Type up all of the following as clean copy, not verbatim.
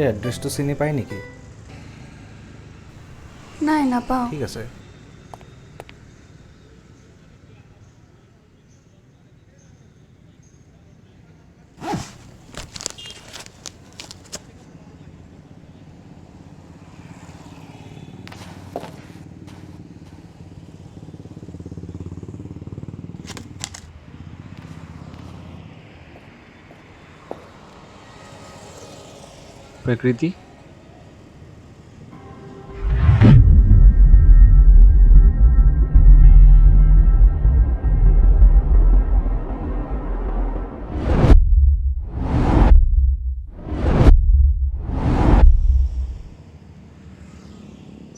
এই এড্ৰেছটো চিনি পায় নেকি? নাই, নাপাওঁ। ঠিক আছে। প্ৰকৃতি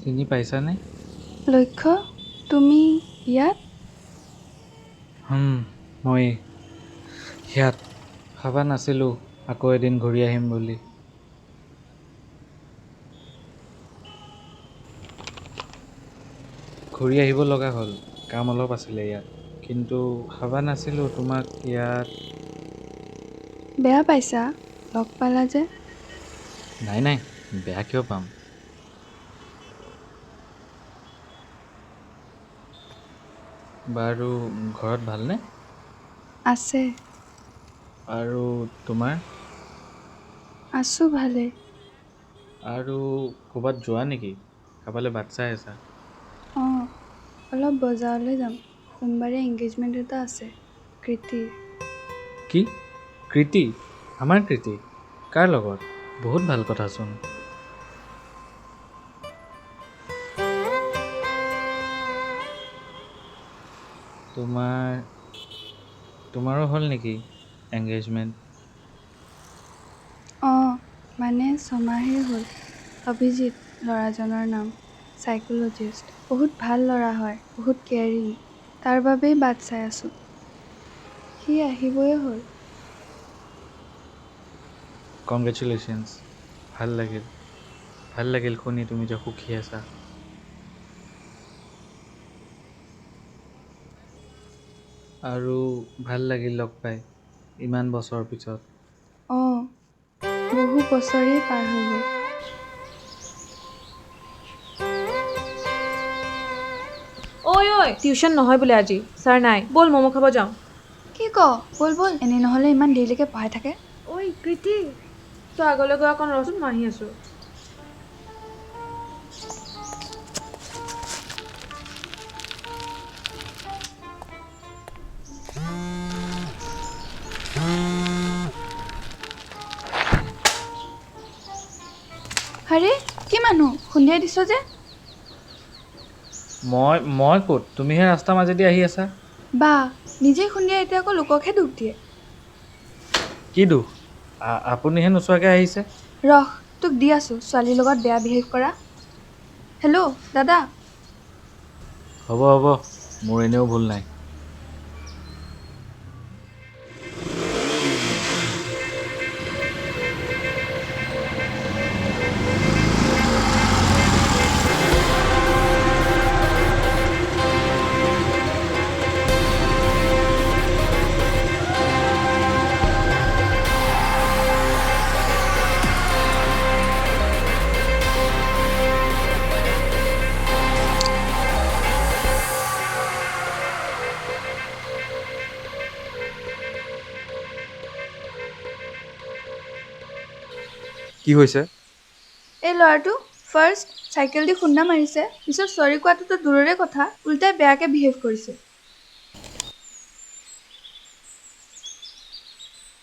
চিনি পাইছানে? লক্ষ্য, তুমি ইয়াত? মই ইয়াত ভাবা নাছিলোঁ আকৌ এদিন ঘূৰি আহিম বুলি। ঘূৰি আহিব লগা হ'ল, কাম অলপ আছিলে ইয়াত, কিন্তু ভাবা নাছিলোঁ তোমাক ইয়াত। বেয়া পাইছা লগ পালা যে? নাই নাই, বেয়া কিয় পাম? বাৰু ঘৰত ভালনে? আছে। আৰু তোমাৰ? আছোঁ ভালে। আৰু ক'ৰবাত যোৱা নেকি? কাৰোবালৈ বাট চাই আছা? অঁ, অলপ বজাৰলৈ যাম। সোমবাৰে এংগেজমেণ্ট এটা আছে, কৃতিৰ। কি? কৃতি? আমাৰ কৃতি? কাৰ লগত? বহুত ভাল কথাচোন। তোমাৰো হ'ল নেকি এংগেজমেণ্ট? অঁ, মানে ছমাহেই হ'ল। অভিজিত ল'ৰাজনৰ নাম, চাইক'লজিষ্ট। বহুত ভাল ল'ৰা হয়, বহুত কেয়াৰিং। তাৰ বাবেই বাট চাই আছোঁ। সি আহিবই হ'ল। কংগ্ৰেচুলেশ্যনছ, ভাল লাগিল শুনি তুমি যে সুখী আছা। আৰু ভাল লাগিল লগ পাই ইমান বছৰৰ পিছত। অঁ, বহু বছৰেই পাৰ হৈ গ'ল। ঐ টিউশ্যন নহয় বোলে আজি, ছাৰ নাই, ব'ল ম'ম' খাব যাওঁ। কি ক? ব'ল ব'ল, এনেই নহ'লে ইমান দেৰিলৈকে পঢ়াই থাকে। ঐ কৃতি, তই আগলৈ গৈ অকণ ৰচোন, মই আহি আছোঁ। আৰে কি মানুহ, খুন্দিয়াই দিছ যে? মই ক'ত? তুমিহে ৰাস্তাৰ মাজেদি আহি আছা। বা, নিজেই খুন্দিয়াই এতিয়া আকৌ লোককহে দুখ দিয়ে। কি দুখ? আপুনিহে নোচোৱাকৈ আহিছে। ৰহ, তোক দি আছোঁ ছোৱালীৰ লগত বেয়া বিহেভ কৰা। হেল্ল' দাদা। হ'ব মোৰ এনেও ভুল নাই। কি হৈছে? এই ল'ৰাটো ফাৰ্ষ্ট চাইকেল দি খুন্দা মাৰিছে, পিছত চৰি কোৱাটোতো দূৰৰে কথা, উল্টাই বেয়াকৈ বিহেভ কৰিছে।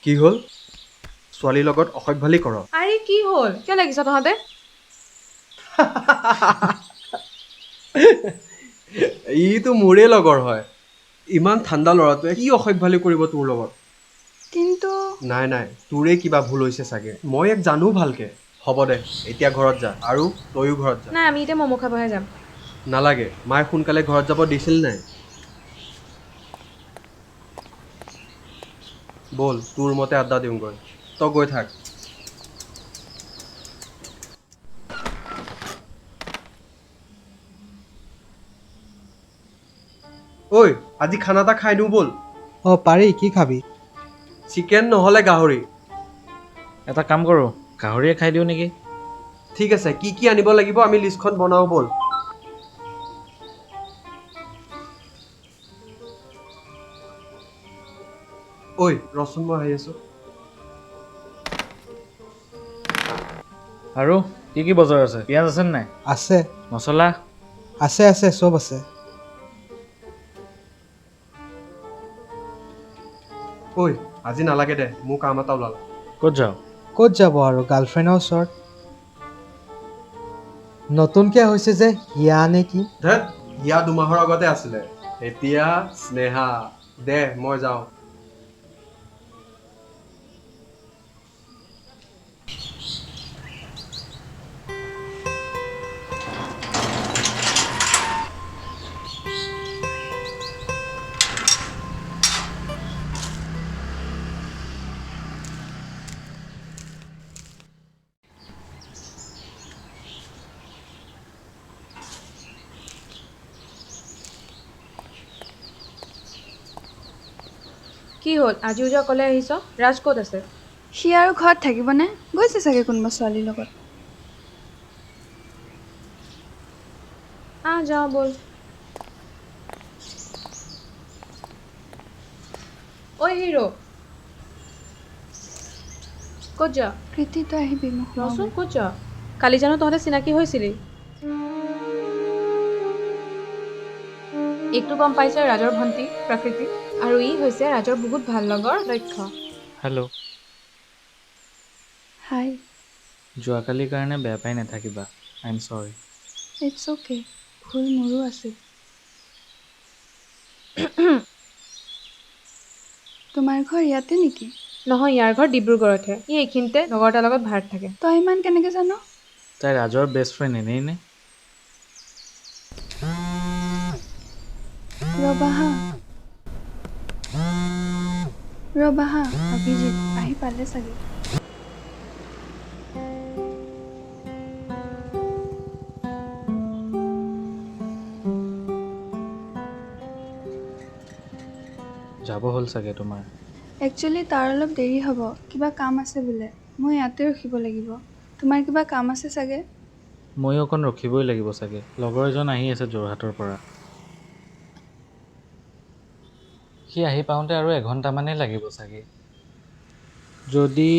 কি হ'ল? ছোৱালীৰ লগত অসভ্যালি কৰ? আৰে কি হ'ল? কিয় লাগিছ তহঁতে? ইটো মোৰে লগৰ হয়। ইমান ঠাণ্ডা ল'ৰাটোৱে কি অসভ্যালি কৰিব তোৰ লগত? কিন্তু নাই, তোৰে কিবা ভুল হৈছে চাগে। মই ইয়াক জানো ভালকে। হ'ব দে, এতিয়া ঘৰত যা, আৰু তয়ো ঘৰত যা। নাই, আমি এতিয়া ম'ম' খাবহে যাম। নালাগে, মায়ে সোনকালে ঘৰত যাব দিছিল নাই? ব'ল, তোৰ ৰুমতে আড্ডা দিওঁগৈ। তই গৈ থাক। ঐ, আজি খানা এটা খাই দিওঁ ব'ল। পাৰি, কি খাবি? চিকেন নহ'লে গাহৰি। এটা কাম কৰোঁ, গাহৰিয়ে খাই দিওঁ নেকি? ঠিক আছে, কি কি আনিব লাগিব আমি লিষ্টখন বনাওঁ ব'ল। ঐ ৰচোন, মই আহি আছোঁ। আৰু কি কি বজাৰ আছে? পিঁয়াজ আছে নাই? আছে মছলা? আছে আছে চব আছে। ঐ আজি নালাগে দে, মোৰ কাম এটা ওলাল। ক'ত যাওঁ? ক'ত যাব আৰু গাৰ্লফ্ৰেণ্ডৰ ওচৰত। নতুনকৈ হৈছে যে হিয়া নে কি? ধেত, হিয়া 2 মাহৰ আগতে আছিলে, এতিয়া স্নেহা। দে মই যাওঁ। কি হ'ল আজিও যে অকলে আহিছ? ৰাজ ক'ত আছে? সি আৰু ঘৰত থাকিবনে? গৈছে চাগে কোনোবা ছোৱালীৰ লগত। যাওঁ ব'ল। ঐ হিৰো, ক'ত যা? কৃতি তই আহিবি মোক ৰচোন, ক'ত যা? কালি জানো তহঁতে চিনাকি হৈছিলি? এইটো গম পাইছে ৰাজৰ ভণ্টি প্ৰকৃতি, আৰু ই হৈছে ৰাজৰ বহুত ভাল লগৰ লক্ষ্য। হেল্ল'। হাই। যোৱাকালিৰ কাৰণে বেয়া পাই নাথাকিবা। আই এম চৰি। ইটছ অ'কে, ভুল মোৰো আছিল। তোমাৰ ঘৰ ইয়াতে নেকি? নহয়, ইয়াৰ ঘৰ ডিব্ৰুগড়তহে। ই এইখিনিতে লগৰ এটাৰ লগত ভাড়াত থাকে। তই ইমান কেনেকৈ জান? তাই ৰাজৰ বেষ্ট ফ্ৰেণ্ড এনেই নে? ৰবা হা, অভিজিত আহি পালে চাগে। যাব হ'ল চাগে তোমাৰ। একচুৱেলি তাৰ অলপ দেৰি হ'ব, কিবা কাম আছে বোলে। মই ইয়াতে ৰখিব লাগিব। তোমাৰ কিবা কাম আছে চাগে? ময়ো অকণ ৰখিবই লাগিব চাগে। লগৰ এজন আহি আছে যোৰহাটৰ পৰা। সি আহি পাওঁতে আৰু এঘণ্টামানেই লাগিব চাগে। যদি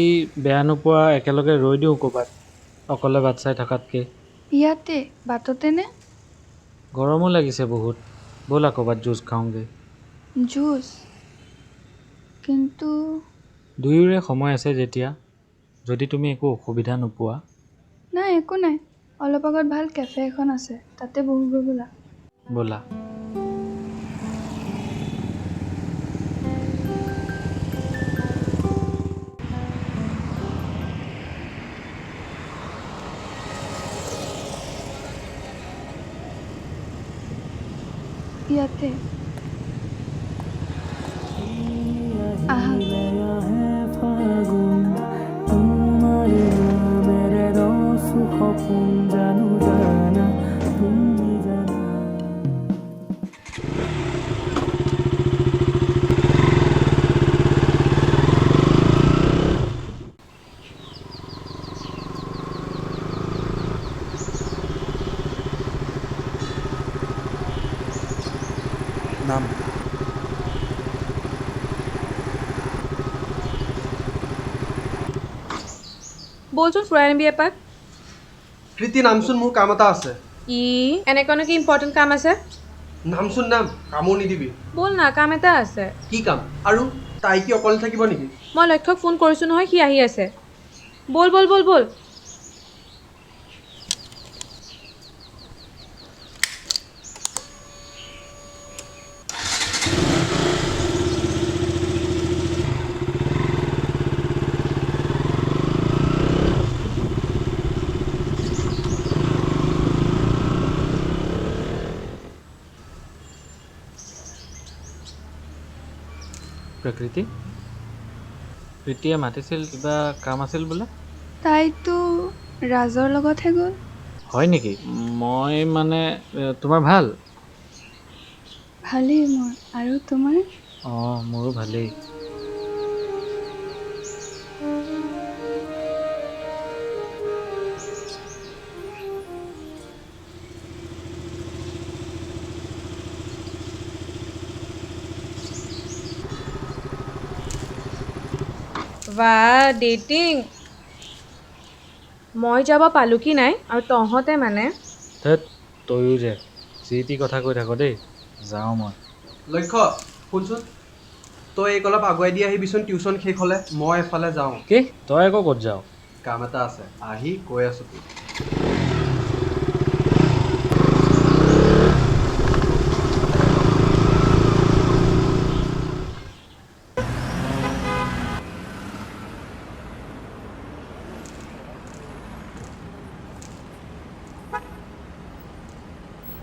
বেয়া নোপোৱা একেলগে ৰৈ দিওঁ ক'ৰবাত, অকলে বাট চাই থকাতকৈ। ইয়াতে বাটতে নে? গৰমো লাগিছে বহুত। ব'লা ক'ৰবাত জুচ খাওঁগৈ। জুচ? কিন্তু দুয়োৰে সময় আছে যেতিয়া, যদি তুমি একো অসুবিধা নোপোৱা। নাই, একো নাই। অলপ আগত ভাল কেফে এখন আছে, তাতে বহোগৈ ব'লা। ব'লা। ইয়াতে আহা। নাম বলচোন ফুৰাই আনিবি এপাক। কৃতি, নামচোন, মোৰ কাম এটা আছে। এনেকুৱানো কি ইম্পৰ্টেণ্ট কাম আছে? নামচোন নাম, কামো নিদিবি। ব'ল না, কাম এটা আছে। কি কাম? আৰু তাই কি অকলে থাকিব নেকি? মই লক্ষ্যক ফোন কৰিছোঁ নহয়, সি আহি আছে। ব'ল ব'ল ব'ল ব'ল। প্ৰকৃতি? প্ৰীতিয়ে মাতিছিল, কিবা কাম আছিল বোলে? তাইতো ৰাজৰ লগতহে গ'ল। হয় নেকি? মই মানে তোমাৰ ভাল? ভালেই মোৰ, আৰু তোমাৰ? অঁ, মোৰো ভালেই। বা ডেটিং মই যাব পালোঁ কি নাই আৰু তহঁতে মানে ধেত তয়ো যে যি টি কথা কৈ থাক দেই যাওঁ মই লক্ষ্য শুনচোন তই এইক অলপ আগুৱাই দি আহিবিচোন টিউশ্যন শেষ হ'লে মই এফালে যাওঁ কি তই আকৌ ক'ত যাৱ কাম এটা আছে আহি কৈ আছোঁ তোক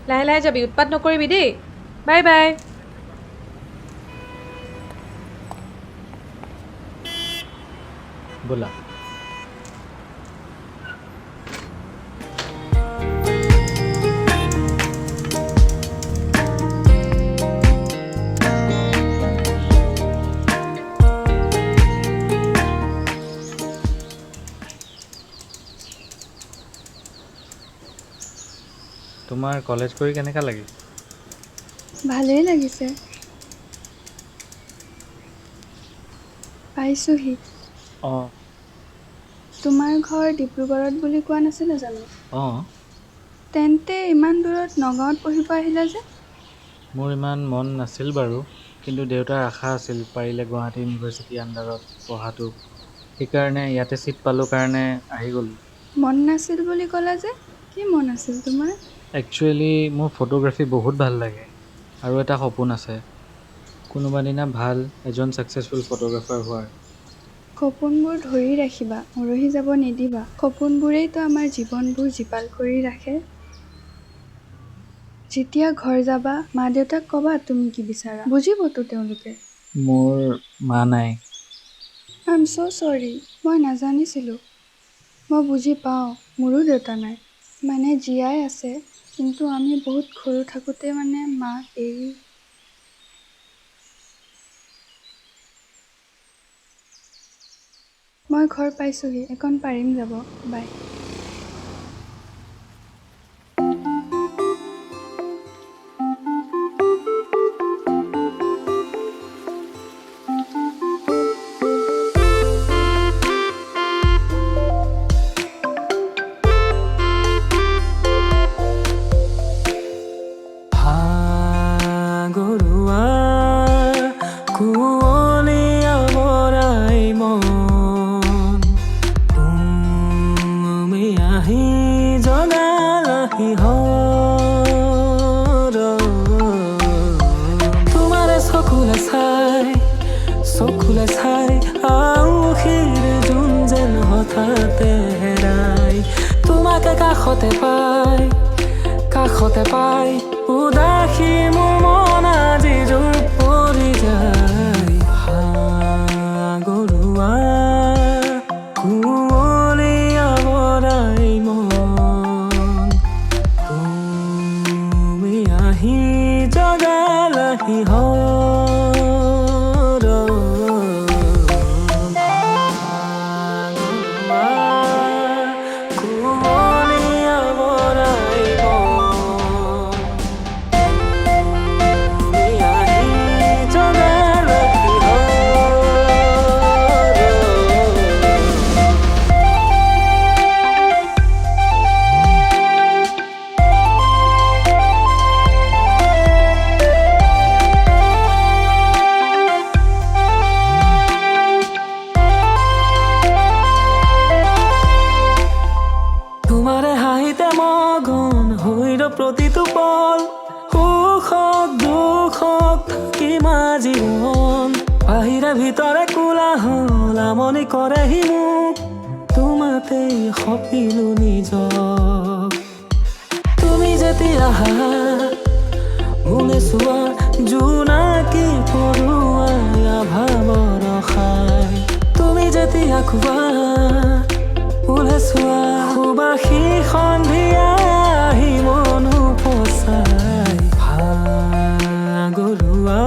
লাহে লাহে যাবি উৎপাত নকৰিবি দেই বাই বাই ব'লা তোমাৰ কলেজ কৰি কেনেকুৱা লাগিল ভালেই লাগিছে পাইছোহি অঁ তোমাৰ ঘৰ ডিব্ৰুগড়ত বুলি কোৱা নাছিলে জানো অঁ তেন্তে ইমান দূৰত নগাঁৱত পঢ়িব আহিলা যে মোৰ ইমান মন নাছিল বাৰু কিন্তু দেউতাৰ আশা আছিল পাৰিলে গুৱাহাটী ইউনিভাৰ্চিটি আণ্ডাৰত পঢ়াটো সেইকাৰণে ইয়াতে ছিট পালোঁ কাৰণে আহি গ'লোঁ মন নাছিল বুলি ক'লা যে কি মন আছিল তোমাৰ একচুৱেলি মোৰ ফটোগ্ৰাফী বহুত ভাল লাগে আৰু এটা সপোন আছে কোনোবা দিনা ভাল এজন ছাকচেছফুল ফটোগ্ৰাফাৰ হোৱাৰ সপোনবোৰ ধৰি ৰাখিবা মৰহি যাব নিদিবা সপোনবোৰেইতো আমাৰ জীৱনবোৰ জীপাল কৰি ৰাখে যেতিয়া ঘৰ যাবা মা দেউতাক ক'বা তুমি কি বিচাৰা বুজিবতো তেওঁলোকে মোৰ মা নাই আই এম ছ' চৰি মই নাজানিছিলোঁ মই বুজি পাওঁ মোৰো দেউতা নাই মানে জীয়াই আছে কিন্তু আমি বহুত সৰু থাকোঁতে মানে মাক এৰি মই ঘৰ পাইছোঁহি একণ পাৰিম যাব বাই চকুলে চাই আউসীৰ জোন যেন হঠাতে হেৰাই তোমাকে কাষতে পাই উদাসী মোৰ মন আজি জোৰ পৰি যায় সাগৰুৱা কুঁৱলীয়া বৰাই মন তুমি আহি জগালাহি প্ৰতিটো পল সুখক দুখক থাকিম জীৱন বাহিৰে ভিতৰে কোলাহল আমনি কৰেহি মোক তোমাতেই সপিলো নিজক তুমি যেতিয়া আহা মোলে চোৱা জোনাকী পৰুৱাই আভাবৰ খাই তুমি যেতিয়া খোৱা মোলে চোৱা সুবাসী সন্ধিয়া আহি মনো পচাই ভাগৰুৱা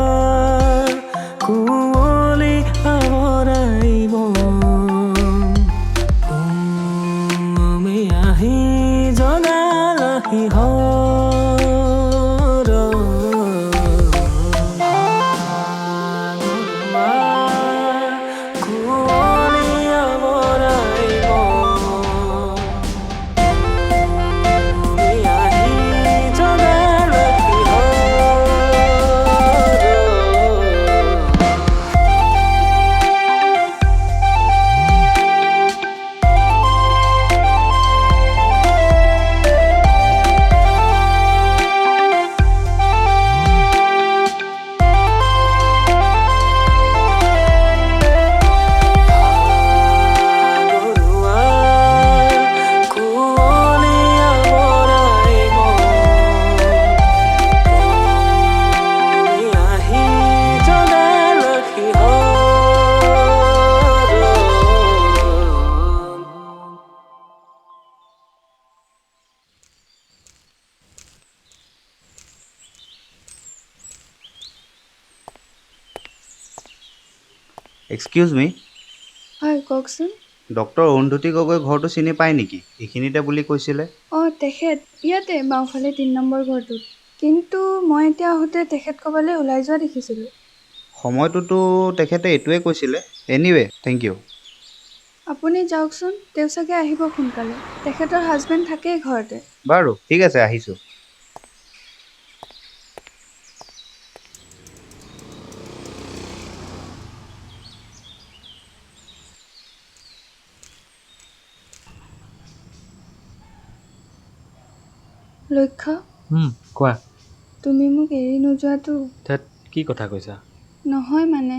কুঁৱলী আৱৰাই মন তুমি আহি জগালাহি কুঁৱলী এক্সকিউজ মি, হয় কওকচোন। ডক্টৰ অৰুন্ধতী গগৈ ঘৰটো চিনি পায় নেকি? এইখিনিতে বুলি কৈছিলে। অঁ তেখেত ইয়াতে বাওঁফালে ৩ নম্বৰ ঘৰটোত। কিন্তু মই এতিয়া আহোঁতে তেখেত ক'ৰবালৈ ওলাই যোৱা দেখিছিলোঁ। সময়টোতো তেখেতে এইটোৱে কৈছিলে। Anyway thank you. আপুনি যাওকচোন, তেওঁ চাগে আহিব সোনকালে। তেখেতৰ হাজবেণ্ড থাকেই ঘৰতে। বাৰু ঠিক আছে, আহিছোঁ। লক্ষ্য, কোৱা। তুমি মোক এৰি নোযোৱাতো। ধেত, কি কথা কৈছা? নহয় মানে,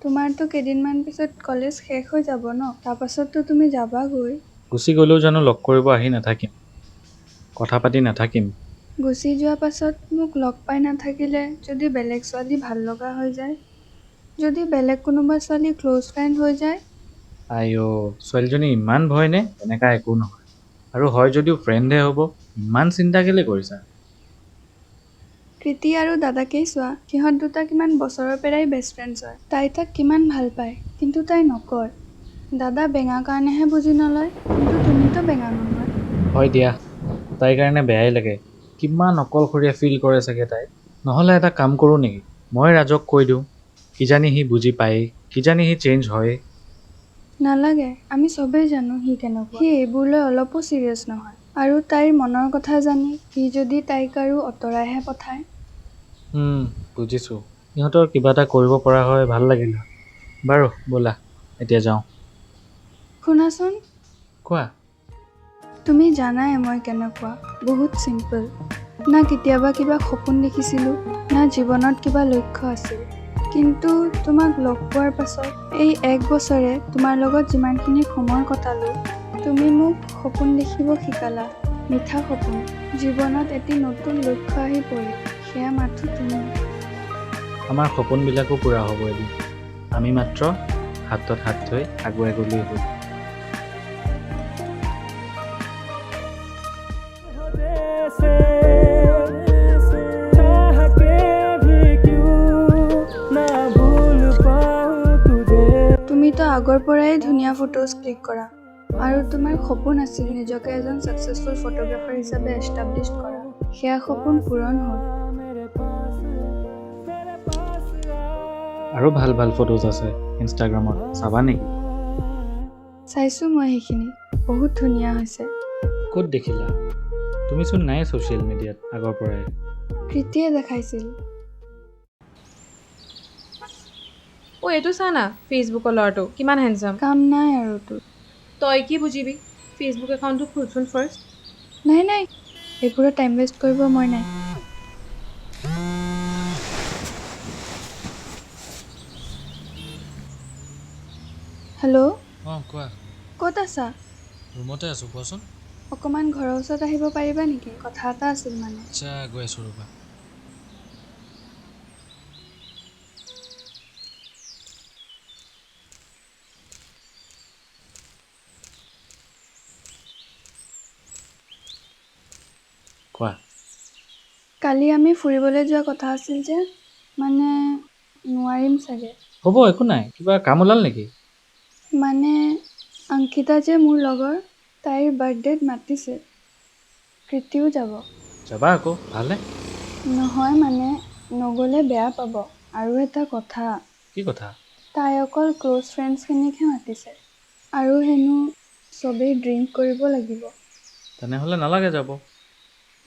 তোমাৰতো কেইদিনমান পিছত কলেজ শেষ হৈ যাব ন, তাৰপাছততো তুমি যাবাগৈ। গুচি গ'লেও জানো লগ কৰিব আহি নাথাকিম, কথা পাতি নাথাকিম? গুচি যোৱা পাছত মোক লগ পাই নাথাকিলে যদি বেলেগ ছোৱালী ভাল লগা হৈ যায়, যদি বেলেগ কোনোবা ছোৱালী ক্ল'জ ফ্ৰেণ্ড হৈ যায়। আইঅ', ছোৱালীজনী ইমান ভয় নে? তেনেকা একো নহয়। আৰু হয় যদিও ফ্ৰেণ্ডহে হ'ব, ইমান চিন্তা কেলে কৰিছা? কৃতি আৰু দাদাকেই চোৱা, সিহঁত দুটা কিমান বছৰৰ পৰাই বেষ্ট ফ্ৰেণ্ডছ হয়। তাই তাক কিমান ভাল পায়, কিন্তু তাই নকয়। দাদা বেঙা কাৰণেহে বুজি নলয়, কিন্তু তুমিতো বেঙা নহয়। হয় দিয়া, তাইৰ কাৰণে বেয়াই লাগে। কিমান অকলশৰীয়া ফিল কৰে চাগে তাই। নহ'লে এটা কাম কৰোঁ নেকি? মই ৰাজক কৈ দিওঁ, কিজানি সি বুজি পায়েই, কিজানি সি চেঞ্জ হয়। নালাগে, আমি চবেই জানো সি কেনেকুৱা। সি এইবোৰলৈ অলপো চিৰিয়াছ নহয়। আৰু তাইৰ মনৰ কথা জানি সি যদি তাইক আৰু আঁতৰাইহে পঠায়। বুজিছোঁ। সিহঁতৰ কিবা এটা কৰিব পৰা হয় ভাল লাগিল হয়। বাৰু ব'লা, এতিয়া যাওঁ। শুনাচোন, কোৱা। তুমি জানাই মই কেনেকুৱা, বহুত চিম্পল। না কেতিয়াবা কিবা সপোন দেখিছিলোঁ, না জীৱনত কিবা লক্ষ্য আছিল। কিন্তু তোমাক লগ পোৱাৰ পাছত এই 1 বছৰে তোমাৰ লগত যিমানখিনি সময় কটালোঁ, তুমি মোক সপোন দেখিব শিকালা। মিঠা সপোন। জীৱনত এটি নতুন লক্ষ্য আহি পৰিল, সেয়া মাথো তুমি। আমাৰ সপোনবিলাকো পূৰা হ'ব এদিন। আমি মাত্ৰ হাতত হাত থৈ আগুৱাই গ'লেই হ'ল। जैसे चाह के भी क्यों ना भूल पाऊं तुझे। তুমিতো আগৰ পৰাই ধুনীয়া ফটোজ ক্লিক কৰা, আৰু তোমাৰ সপোন আছিল নিজকে এজন ছাকচেছফুল ফটোগ্ৰাফাৰ হিচাপে এষ্টাব্লিছ কৰা। সেয়া সপোন পূৰণ হ'ল। আৰু ভাল ভাল ফটোজ আছে ইনষ্টাগ্ৰামত, চাবা নেকি? চাইছোঁ মই সেইখিনি, বহুত ধুনীয়া হৈছে। ক'ত দেখিলা? তুমিচোন নাই ছ'চিয়েল মিডিয়াত আগৰ পৰাই। কৃতিয়ে দেখাইছিল। এইটো চা না, ফেচবুকৰ ল'ৰাটো কিমান হেণ্ডচাম। কাম নাই আৰু তোৰ। তই কি বুজিবি? ফেচবুক একাউণ্টটো খোলচোন ফাৰ্ষ্ট। নাই নাই, এইবোৰত টাইম ৱেষ্ট কৰিব মই নাই। হেল্ল', কোৱা। ক'ত আছা? ৰুমতে আছোঁ, কোৱাচোন। অকণমান ঘৰৰ ওচৰত আহিব পাৰিবা নেকি? কথা এটা আছিল মানে। আচ্ছা, গৈ আছোঁ ৰ'বা। কোৱা। কালি আমি ফুৰিবলৈ যোৱা কথা আছিল যে, মানে নোৱাৰিম চাগে। হ'ব, একো নাই। কিবা কাম ওলাল নেকি? মানে অংকিতা যে মোৰ লগৰ, তাইৰ বাৰ্থডেত মাতিছে। কৃতিও যাব। যাবা আকৌ, ভালহে। নহয় মানে, নগ'লে বেয়া পাব। আৰু এটা কথা, কি কথা? তাই অকল ক্ল'জ ফ্ৰেণ্ডছখিনিকহে মাতিছে। আৰু হেনো চবেই ড্ৰিংক কৰিব লাগিব। তেনেহ'লে নালাগে যাব।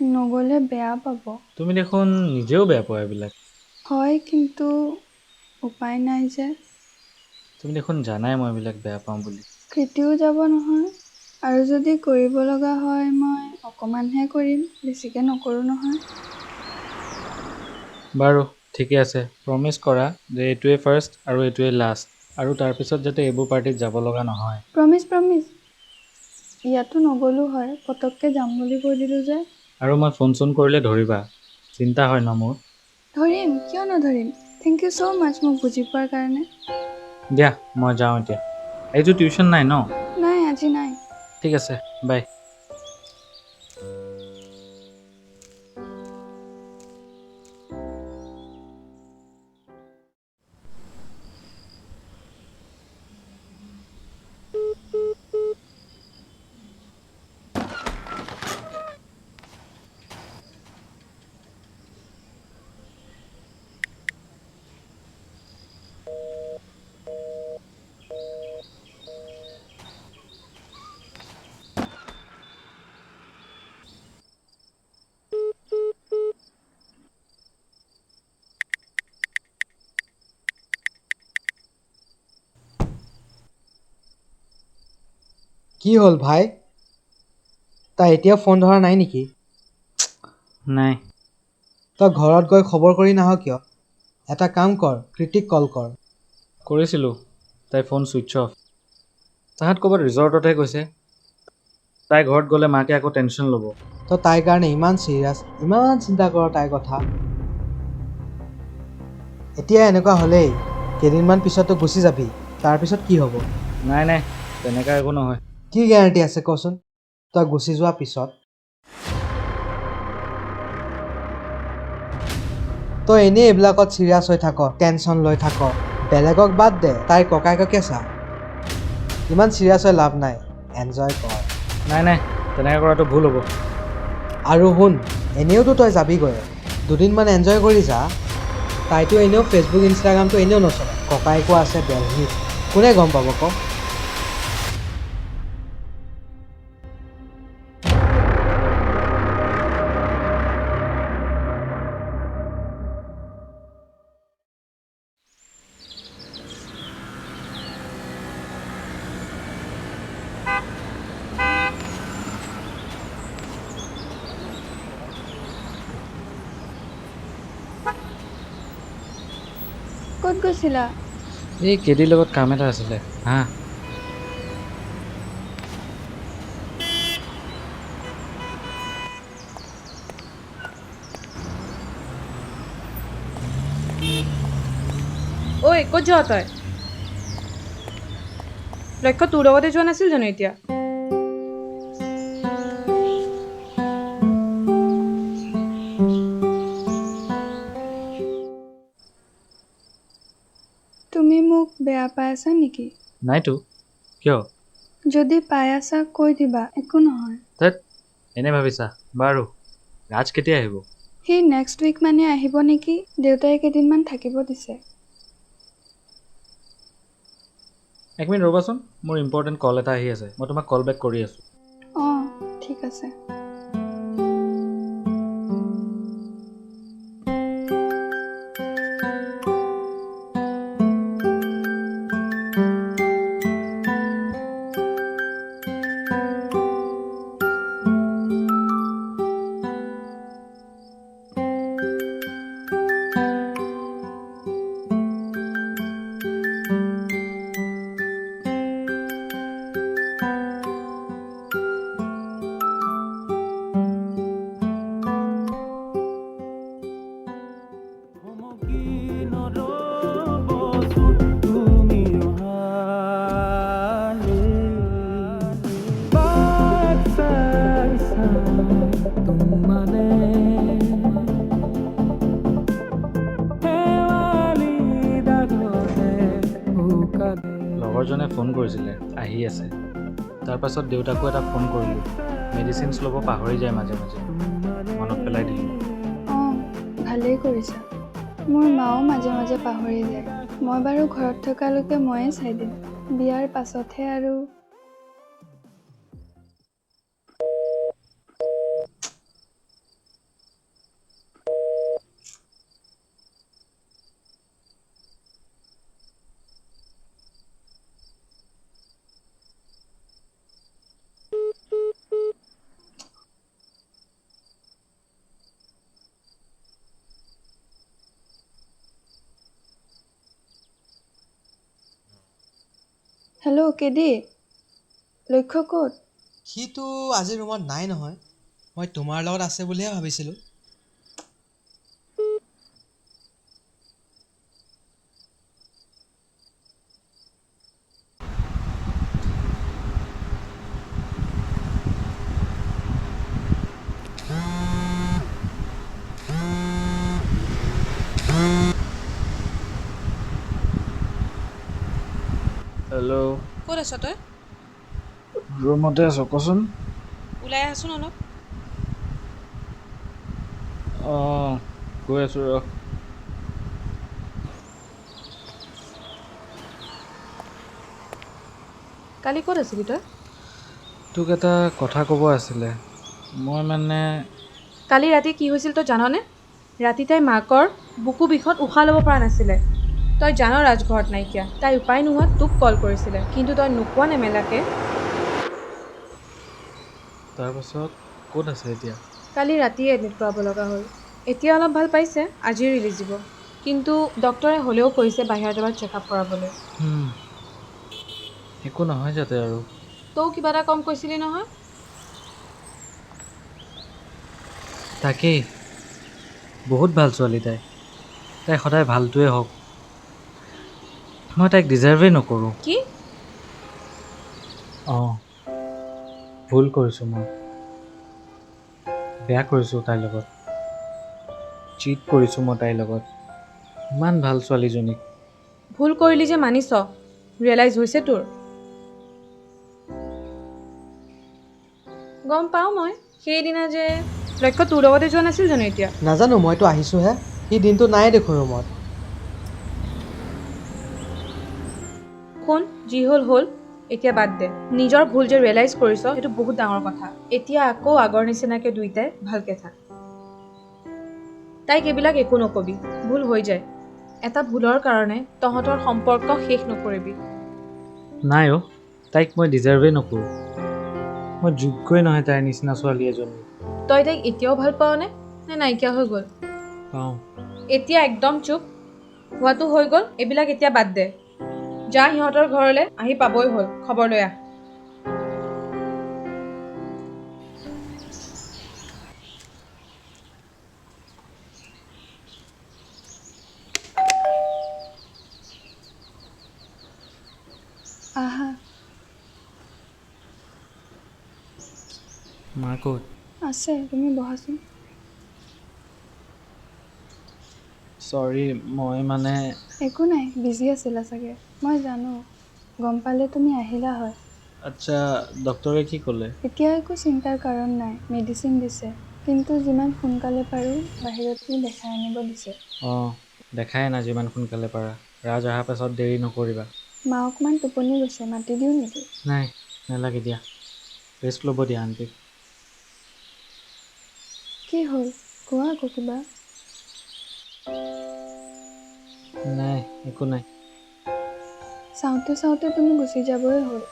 নগ'লে বেয়া পাব। তুমি দেখোন নিজেও বেয়া পোৱা এইবিলাক। হয়, কিন্তু উপায় নাই যে। তুমি দেখোন জানাই মই এইবিলাক বেয়া পাওঁ বুলি। কৃতিও যাব নহয়। আৰু যদি কৰিব লগা হয়, মই অকণমানহে কৰিম, বেছিকৈ নকৰোঁ নহয়। বাৰু ঠিকে আছে, প্ৰমিছ কৰা যে এইটোৱে ফাৰ্ষ্ট আৰু এইটোৱে লাষ্ট, আৰু তাৰপিছত যাতে এইবোৰ পাৰ্টিত যাব লগা নহয়। Promise promise. ইয়াতো নগ'লো হয়, পটককৈ যাম বুলি কৈ দিলোঁ যে। আৰু মই ফোন চোন কৰিলে ধৰিবা, চিন্তা হয় ন মোৰ। ধৰিম, কিয় নধৰিম। থেংক ইউ ছ' মাছ মোক বুজি পোৱাৰ কাৰণে। দিয়া, মই যাওঁ এতিয়া। এইটো টিউশ্যন নাই ন? নাই, আজি নাই। ঠিক আছে, বাই। কি হ'ল ভাই? তাই এতিয়াও ফোন ধৰা নাই নেকি? নাই। তই ঘৰত গৈ খবৰ কৰি নাহ কিয়? এটা কাম কৰ, কৃতিক কল কৰ। কৰিছিলোঁ, তাই ফোন ছুইচ অফ। তাহাঁত ক'ৰবাত ৰিজৰ্টতহে গৈছে। তাই ঘৰত গ'লে মাকে আকৌ টেনশ্যন ল'ব। তই তাইৰ কাৰণে ইমান চিৰিয়াছ, ইমান চিন্তা কৰ তাইৰ কথা। এতিয়া এনেকুৱা হ'লেই, কেইদিনমান পিছততো গুচি যাবি, তাৰপিছত কি হ'ব? নাই নাই, তেনেকুৱা একো নহয়। কি গেৰাণ্টি আছে কচোন, তই গুচি যোৱাৰ পিছত? তই এনেই এইবিলাকত চিৰিয়াছ হৈ থাক, টেনশ্যন লৈ থাক। বেলেগক বাদ দে, তাইৰ ককায়েককে চা। ইমান চিৰিয়াছ হৈ লাভ নাই, এনজয় কৰ। নাই নাই, তেনেকৈ কৰাটো ভুল হ'ব। আৰু শুন, এনেওতো তই যাবিগৈ, দুদিনমান এনজয় কৰি যা। তাইতো এনেও ফেচবুক ইনষ্টাগ্ৰামটো এনেও নচলে, ককায়েকো আছে দেলহিত, কোনে গম পাব ক? ক'ত গৈছিলা? এই কেডিৰ লগত কাম এটা আছিলে, হা। ঐ ক'ত যোৱা তই? লক্ষ্য তোৰ লগতে যোৱা নাছিল জানো এতিয়া? তুমি মোক বেয়া পাই আছা নেকি? নাইতো, কিয়? যদি পাই আছা কৈ দিবা, একো নহয়। ধেত, এনে ভাবিছা। বাৰু, ৰাজ কেতিয়া আহিব? সি নেক্সট উইক মানে আহিব নেকি? দেউতাই কেইদিনমান থাকিব দিছে। এক মিনিট ৰ'বাচোন, মোৰ ইম্পৰ্টেণ্ট কল এটা আহি আছে, মই তোমাক কল বেক কৰি আছোঁ। অঁ ঠিক আছে। থমকি নৰবচোন তুমি অহালৈ। বাট চাই চাই তোমালে শেৱালি দাগতে শুকালে। লগৰজনে ফোন কৰিছিলে, আহি আছে। তাৰপাছত দেউতাকো এটা ফোন কৰিলোঁ। মেডিচিনছ ল'ব পাহৰি যায় মাজে মাজে, মনত পেলাই দিলোঁ। অঁ ভালেই কৰিছা। মোৰ মাও মাজে মাজে পাহৰি যায়। মই বাৰু ঘৰত থকালৈকে ময়ে চাই দিম, বিয়াৰ পাছতহে আৰু। হেল্ল' কেডি, লক্ষ্য ক'ত? সিটো আজি ৰুমত নাই নহয়, মই তোমাৰ লগত আছে বুলিহে ভাবিছিলোঁ। হেল্ল', ক'ত আছ তই? ৰুমতে আছোঁ, কচোন। ওলাই আহচোন অলপ। অঁ গৈ আছোঁ ৰ। কালি ক'ত আছিলি তই? তোক এটা কথা ক'ব আছিলে। মই মানে কালি ৰাতি কি হৈছিল তই জাননে? ৰাতি তাই মাকৰ বুকু বিষত উশাহ ল'ব পৰা নাছিলে। তই জান ৰাজ ঘৰত নাইকিয়া। তাই উপায় নোহোৱাত তোক কল কৰিছিলে, কিন্তু তই নোকোৱা নেমেলাকে তাৰপাছত ক'ত আছে এতিয়া? কালি ৰাতিয়ে এডমিট কৰাব লগা হ'ল। এতিয়া অলপ ভাল পাইছে, আজি ৰিলিজ দিব। কিন্তু ডক্টৰে হ'লেও কৈছে বাহিৰত এবাৰ চেকআপ কৰাবলৈ। একো নহয় যাতে আৰু। তৌ কিবা এটা কম কৈছিলি নহয়? তাকেই, বহুত ভাল ছোৱালী তাই। তাই সদায় ভালটোৱে হওক। মই তাইক ডিজাৰ্ভেই নকৰোঁ। কি? অঁ, ভুল কৰিছোঁ মই। বেয়া কৰিছোঁ তাইৰ লগত। চিট কৰিছোঁ মই তাইৰ লগত। ইমান ভাল ছোৱালীজনীক। ভুল কৰিলি যে মানিছ, ৰিয়েলাইজ হৈছে তোৰ? গম পাওঁ মই, সেইদিনা যে লক্ষ্য তোৰ লগতে যোৱা নাছিল জানো এতিয়া? নাজানো, মইতো আহিছোঁহে। সি দিনটো নাই দেখোন ৰুমত। শুন, যি হ'ল হ'ল, এতিয়া বাদ দে। নিজৰ ভুল যে ৰিয়েলাইজ কৰিছ, সেইটো বহুত ডাঙৰ কথা। এতিয়া আকৌ আগৰ নিচিনাকৈ দুইটাই ভালকৈ থাক। তাইক এইবিলাক একো নকবি, ভুল হৈ যায়। এটা ভুলৰ কাৰণে তহঁতৰ সম্পৰ্ক শেষ নকৰিবি। নাই অ', তাইক মই ডিজাৰ্ভেই নকৰোঁ। মই যোগ্যই নহয় তাইৰ নিচিনা ছোৱালী এজনী। তই তাইক এতিয়াও ভাল পাৱনে? নে নাইকিয়া হৈ গ'ল? পাওঁ। এতিয়া একদম চুপ। হোৱাটো হৈ গ'ল, এইবিলাক এতিয়া বাদ দে। যা সিহঁতৰ ঘৰলৈ, আহি পাবই হ'ল, খবৰ লৈ আহ। আহা। মা ক'ত? আছে, তুমি বহাচোন। চৰি, মই মানে একো নাই, বিজি আছিলা চাগে। মই জানো, গম পালে তুমি আহিলা হয়। আচ্ছা, ডক্টৰে কি ক'লে? এতিয়া একো চিন্তাৰ কাৰণ নাই, মেডিচিন দিছে। কিন্তু যিমান সোনকালে পাৰোঁ বাহিৰত নি দেখাই আনিব দিছে। অঁ, দেখাই আনা যিমান সোনকালে পাৰা। ৰাজ অহাৰ পাছত দেৰি নকৰিবা। মা অকণমান টোপনি গৈছে, মাতি দিওঁ নেকি? নাই, নালাগে দিয়া। ৰেষ্ট ল'ব দিয়া আণ্টিক। কি হ'ল, কোৱা আকৌ কিবা। নাই, একো নাই। চাওঁতে চাওঁতে তুমি গুচি যাবই হ'ল।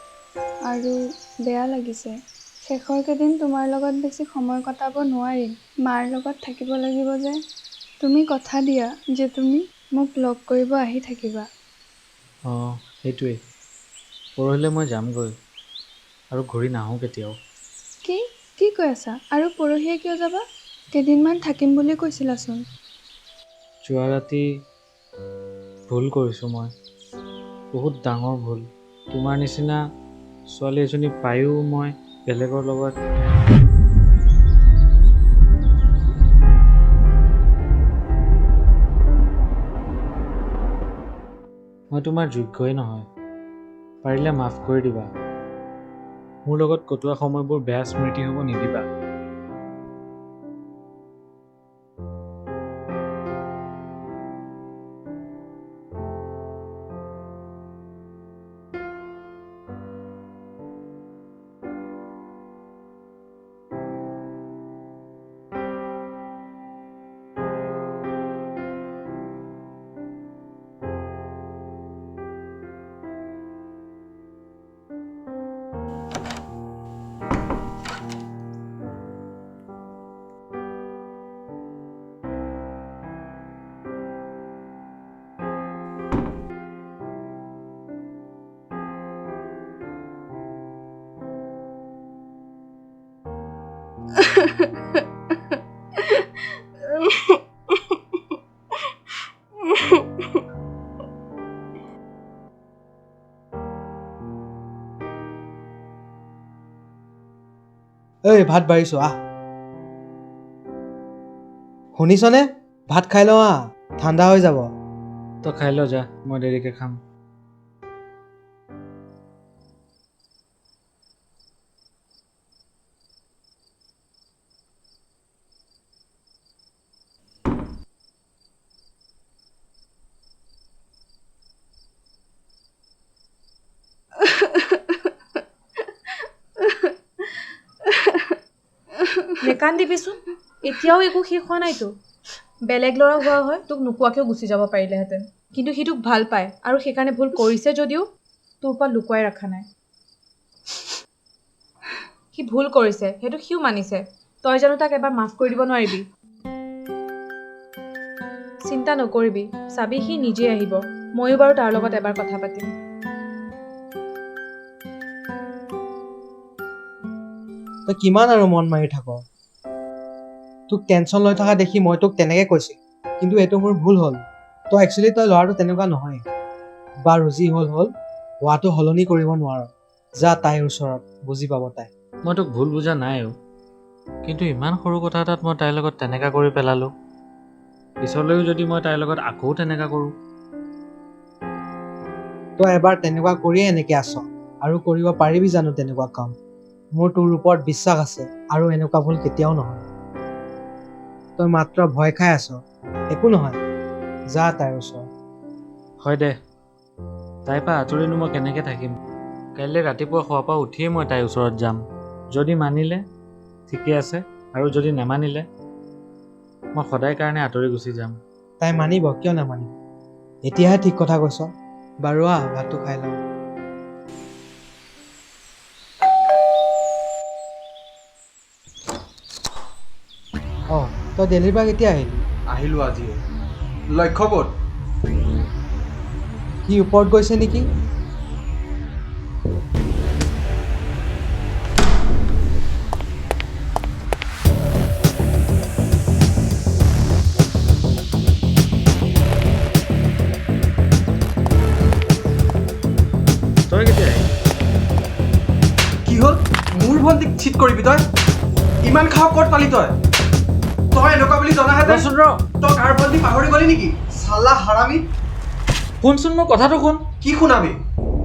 আৰু বেয়া লাগিছে। শেষৰ কেইদিন তোমাৰ লগত বেছি সময় কটাব নোৱাৰিম। মাৰ লগত থাকিব লাগিব যে। তুমি কথা দিয়া যে তুমি মোক লগ কৰিব আহি থাকিবা। অঁ, সেইটোৱেই। পৰহিলৈ মই যামগৈ। আৰু ঘূৰি নাহোঁ কেতিয়াও। কি কৈ আছা? আৰু পৰহিয়ে কিয় যাবা? কেইদিনমান থাকিম বুলি কৈছিলাচোন। যোৱা ৰাতি ভুল কৰিছোঁ মই। বহুত ডাঙৰ ভুল। তোমাৰ নিচিনা ছোৱালী এজনী পায়ো মই বেলেগৰ লগত মই তোমাৰ যোগ্যই নহয়। পাৰিলে মাফ কৰি দিবা। মোৰ লগত কটোৱা সময়বোৰ বেয়া স্মৃতি হ'ব নিদিবা। ঐ, ভাত বাঢ়িছোঁ, আহ। শুনিছনে? ভাত খাই লওঁ আহ, ঠাণ্ডা হৈ যাব। তই খাই ল যা, মই দেৰিকৈ খাম। নেকান্দিবিচোন, এতিয়াও একো শেষ হোৱা নাইতো। বেলেগ ল'ৰা হোৱা হয় তোক নোকোৱাকৈও গুচি যাব পাৰিলেহেঁতেন। কিন্তু সি তোক ভাল পায় আৰু সেইকাৰণে ভুল কৰিছে যদিও তোৰ পৰা লুকুৱাই ৰখা নাই। সি ভুল কৰিছে, সেইটো সিও মানিছে। তই জানো তাক এবাৰ মাফ কৰি দিব নোৱাৰিবি? চিন্তা নকৰিবি, চাবি সি নিজে আহিব। ময়ো বাৰু তাৰ লগত এবাৰ কথা পাতিম। তই কিমান আৰু মন মাৰি থাক? তোক টেনশ্যন লৈ থকা দেখি মই তোক তেনেকৈ কৈছিলোঁ, কিন্তু এইটো মোৰ ভুল হ'ল। তই একচুৱেলি ল'ৰাটো তেনেকুৱা নহয়। বাৰু যি হ'ল হোৱাটো সলনি কৰিব নোৱাৰ। যা তাইৰ ওচৰত, বুজি পাব তাই। মই তোক ভুল বুজা নাই কিন্তু ইমান সৰু কথা এটাত মই তাইৰ লগত তেনেকা কৰি পেলালোঁ। পিছলৈও যদি মই তাইৰ লগত আকৌ তেনেকা কৰোঁ। তই এবাৰ তেনেকুৱা কৰিয়ে এনেকৈ আছ আৰু কৰিব পাৰিবি জানো তেনেকুৱা কাম? মোৰ তোৰ ওপৰত বিশ্বাস আছে আৰু এনেকুৱা ভুল কেতিয়াও নহয়। তই মাত্ৰ ভয় খাই আছ, একো নহয়। যা তাইৰ ওচৰত। হয় দে, তাইৰ পৰা আঁতৰিনো মই কেনেকৈ থাকিম? কাইলৈ ৰাতিপুৱা শোৱাৰ পৰা উঠিয়েই মই তাইৰ ওচৰত যাম। যদি মানিলে ঠিকে আছে, আৰু যদি নেমানিলে মই সদায় কাৰণে আঁতৰি গুচি যাম। তাই মানিব, কিয় নামানিব? এতিয়াহে ঠিক কথা কৈছ। বাৰু আহ, ভাতটো খাই লওঁ। অঁ, তই দিল্লীৰ পৰা কেতিয়া আহিলি? আহিলোঁ আজিয়ে। লক্ষ্য ক'ত? সি ওপৰত গৈছে নেকি? তই কেতিয়া আহিলি? কি হ'ল? মোৰ ভণ্টিক চিট কৰিবি তই? ইমান খাওঁ ক'ত পালি তই? তই এনেকুৱা বুলি জনাহেঁতেন ৰচোন ৰ, তই কাৰ ভণ্টি পাহৰি গলি নেকি? চালা হাৰামি। শুনচোন মোৰ কথাটো শুন। কি শুনাবি?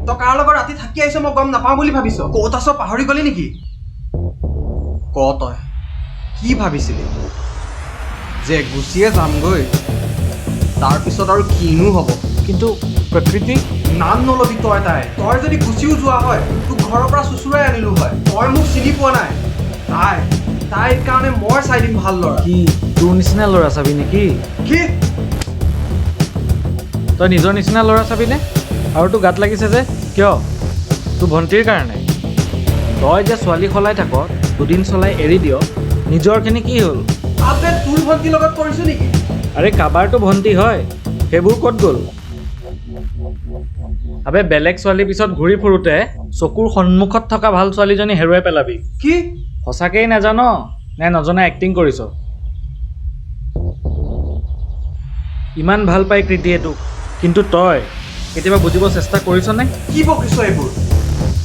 তই কাৰ লগত ৰাতি থাকি আহিছ মই গম নাপাওঁ বুলি ভাবিছ? ক'ত আছ পাহৰি গলি নেকি? ক তই কি ভাবিছিলি? যে গুচিয়ে যামগৈ, তাৰপিছত আৰু কিনো হ'ব? কিন্তু প্ৰকৃতি নাম নলবি তই তাই। তই যদি গুচিও যোৱা হয় তোক ঘৰৰ পৰা চুচুৰাই আনিলো হয়। তই মোক চিনি পোৱা নাই। তাইৰ কাৰণে মই চাই দিম ভাল ল'ৰা। কি তোৰ নিচিনা ল'ৰা চাবি নেকি? কি? তই নিজৰ নিচিনা ল'ৰা চাবিনে? আৰু তোৰ গাত লাগিছে যে কিয়? তোৰ ভণ্টিৰ কাৰণে। তই যে ছোৱালী সলাই থাক, দুদিন চলাই এৰি দিয়, নিজৰখিনি কি হ'ল? আবে তোৰ ভণ্টিৰ লগত কৰিছো নেকি? আৰে কাবাৰটো ভণ্টি হয়, সেইবোৰ ক'ত গ'ল? আবে বেলেগ ছোৱালীৰ পিছত ঘূৰি ফুৰোতে চকুৰ সন্মুখত থকা ভাল ছোৱালীজনী হেৰুৱাই পেলাবি। কি? সঁচাকেই নাজান নে নজনা এক্টিং কৰিছ? ইমান ভাল পাই কৃতিয়ে তোক, কিন্তু তই কেতিয়াবা বুজিব চেষ্টা কৰিছনে? কি বকিছ এইবোৰ?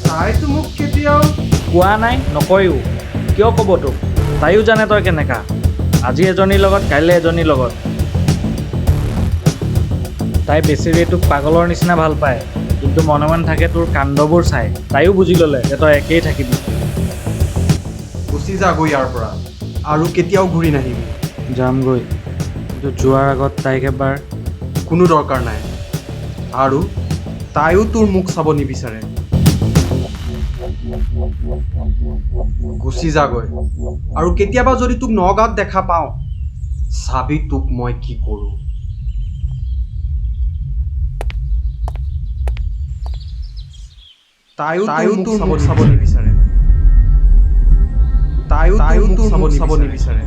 তাইতো মোক কেতিয়াও কোৱা নাই, নকয়ো। কিয় ক'ব তোক? তাইও জানে তই কেনেকা। আজি এজনীৰ লগত, কাইলৈ এজনীৰ লগত। তাই বেছিৰে তোক পাগলৰ নিচিনা ভাল পায়, কিন্তু মনে মনে থাকে তোৰ কাণ্ডবোৰ চাই। তাইও বুজি ল'লে যে তই একেই থাকিবি। গুচি যাগৈ ইয়াৰ পৰা আৰু কেতিয়াও ঘূৰি নাহিবি। যামগৈ, কিন্তু যোৱাৰ আগত তাইক এবাৰ কোনো দৰকাৰ নাই, আৰু তাইও তোৰ মুখ চাব নিবিচাৰে। গুচি যাগৈ, আৰু কেতিয়াবা যদি তোক নগাঁৱত দেখা পাওঁ, চাবি তোক মই কি কৰোঁ। তাইও তোৰ মুখ চাব নিবিচাৰে। তাইও তোৰ মুখ চাব নিবিচাৰে।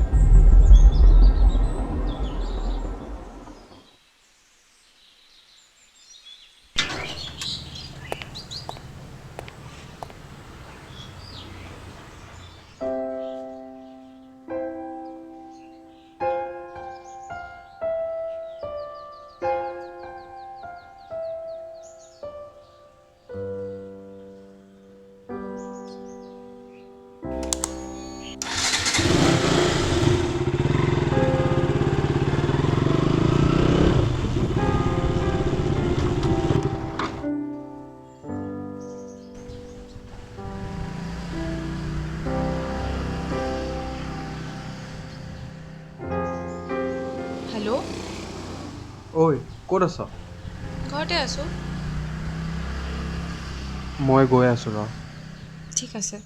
হেল্ল', ঐ ক'ত আছ? ঘৰতে আছোঁ। মই গৈ আছোঁ ৰ। ঠিক আছে।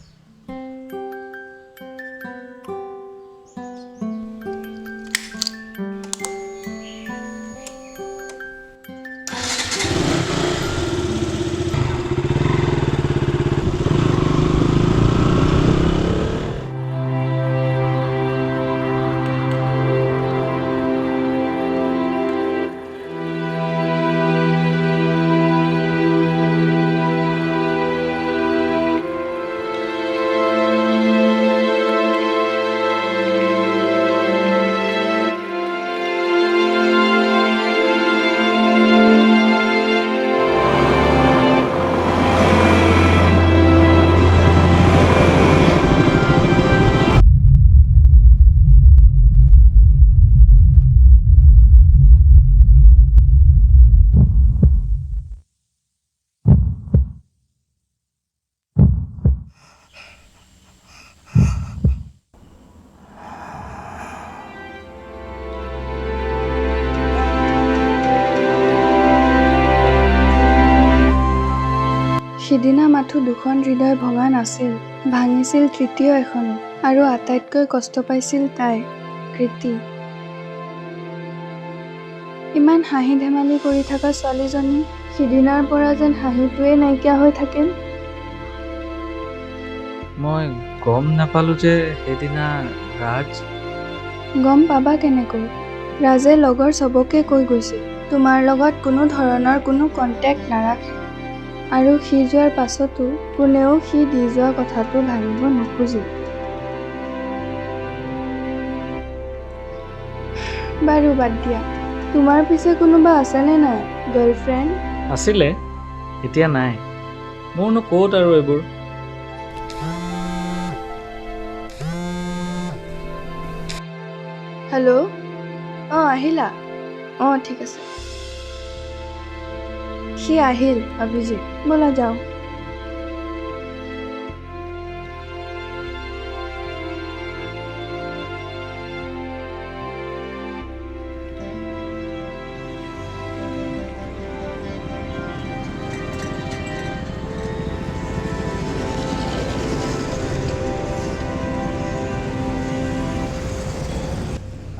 সিদিনা মাথো দুখন হৃদয় ভঙা নাছিল, ভাঙিছিল তৃতীয় এখনো, আৰু আটাইতকৈ কষ্ট পাইছিল তাই, কৃতি। ইমান হাঁহি ধেমালি কৰি থকা ছোৱালীজনী সিদিনাৰ পৰা যেন হাঁহিটোৱে নাইকিয়া হৈ থাকিল। মই গম নাপালোঁ যে সেইদিনা ৰাজ গম পাবা কেনেকৈ? ৰাজে লগৰ চবকে কৈ গৈছিল তোমাৰ লগত কোনো ধৰণৰ কোনো কণ্টেক্ট নাৰাখে, আৰু সি যোৱাৰ পাছতো কোনেও সি দি যোৱা কথাটো ভাঙিব নোখোজিল। বাৰু বাদ দিয়া, তোমাৰ পিছে কোনোবা আছেনে নাই গাৰ্লফ্ৰেণ্ড? আছিলে, এতিয়া নাই। মোৰনো ক'ত আৰু এইবোৰ। হেল্ল', অঁ আহিলা? অঁ ঠিক আছে। সি আহিল অভিজিত, ব'লা যাওঁ।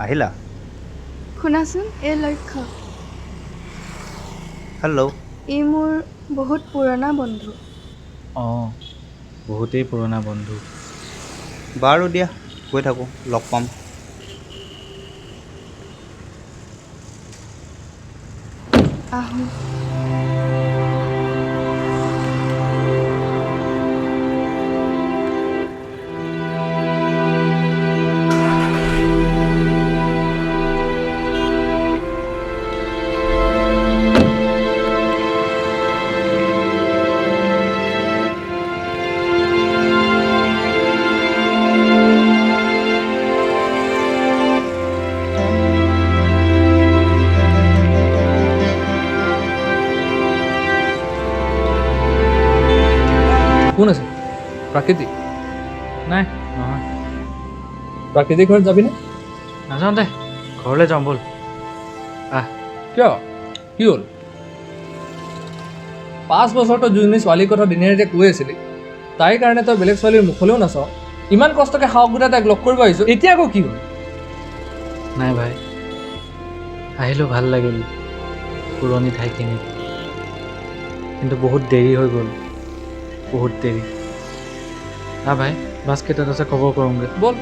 আহিলা? শুনাচোন, এই লক্ষ্য, হেল্ল'। ই মোৰ বহুত পুৰণা বন্ধু। অঁ, বহুতেই পুৰণা বন্ধু। বাৰু দিয়া, গৈ থাকোঁ, লগ পাম। আহোঁ। কোন আছে? প্ৰাকৃতিক? নাই, নহয়, প্ৰাকৃতিক ঘৰত যাবিনে? নাযাওঁ দে, ঘৰলৈ যাওঁ ব'ল। কিয়? কি হ'ল? 5 বছৰ তই যোনজনী ছোৱালীৰ কথা দিনে ৰাতিয়ে কৈ আছিলি, তাইৰ কাৰণে তই বেলেগ ছোৱালীৰ মুখলৈও নাচাৱ, ইমান কষ্টকৈ সাহস গোটাই তাইক লগ কৰিব আহিছোঁ, এতিয়া আকৌ কি হ'ল? নাই ভাই, আহিলোঁ ভাল লাগিল পুৰণি ঠাইখিনিত, কিন্তু বহুত দেৰি হৈ গ'ল, বহুত দেৰি। ভাই বাছ কেইটাত আছে খবৰ কৰোঁগৈ। ব'ল।